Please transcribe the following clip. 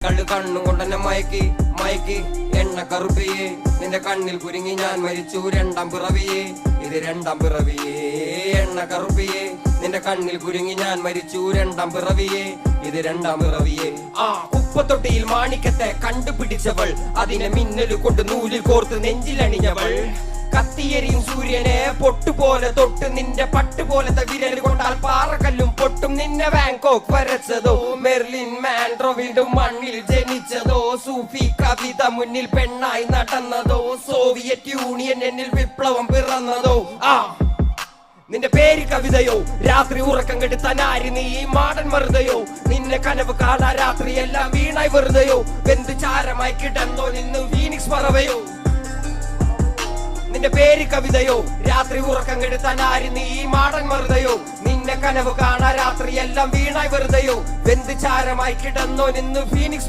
കള്ളു കണ്ണു കൊണ്ടെന്നെ മയക്കി മയക്കി എണ്ണ കറുപ്പിയേ നിന്റെ കണ്ണിൽ കുരുങ്ങി ഞാൻ മരിച്ചു രണ്ടാം പിറവിയേ ഇത് രണ്ടാം പിറവിയേ എണ്ണ കറുപ്പിയേ നിന്റെ കണ്ണിൽ കുരുങ്ങി ഞാൻ മരിച്ചു രണ്ടാം പിറവിയേ ഇത് രണ്ടാം പിറവിയേ കുപ്പത്തൊട്ടിയിൽ മാണിക്കത്തെ കണ്ടുപിടിച്ചവൾ അതിനെ മിന്നല് കൊണ്ട് നൂലിൽ കോർത്ത് നെഞ്ചിലണിഞ്ഞവൾ കത്തിയെരിയും സൂര്യനെ പൊട്ടുപോലെ തൊട്ട് നിന്റെ പട്ടുപോലത്തെ വിരൽ കൊണ്ടാൽ പാറക്കല്ലും പൊട്ടും നിന്നെ ബാങ്കോക്ക് വരച്ചതോ മെർലിൻ മാൻഡ്രോ വീണ്ടും മണ്ണിൽ ജനിച്ചതോ സൂഫി കവിത മുന്നിൽ പെണ്ണായി നടന്നതോ സോവിയറ്റ് യൂണിയൻ എന്നിൽ വിപ്ലവം പിറന്നതോ നിന്റെ പേര് കവിതയോ രാത്രി ഉറക്കം കെടുത്താൻ ആര് നീ മാടൻ മറുതയോ നിന്നെ കനവ് കാണാ രാത്രി എല്ലാം വീണായി വെറുതെയോ വെന്ത് ചാരമായി കിടന്നോ നിന്ന് ഫീനിക്സ് പറവയോ നിന്റെ പേര് കവിതയോ രാത്രി ഉറക്കം കെടുത്താൻ ആര് നീ മാടൻ മറുതയോ നിന്നെ കനവ് കാണാ രാത്രി എല്ലാം വീണായി വെറുതെയോ വെന്ത് ചാരമായി കിടന്നോ നിന്ന് ഫീനിക്സ്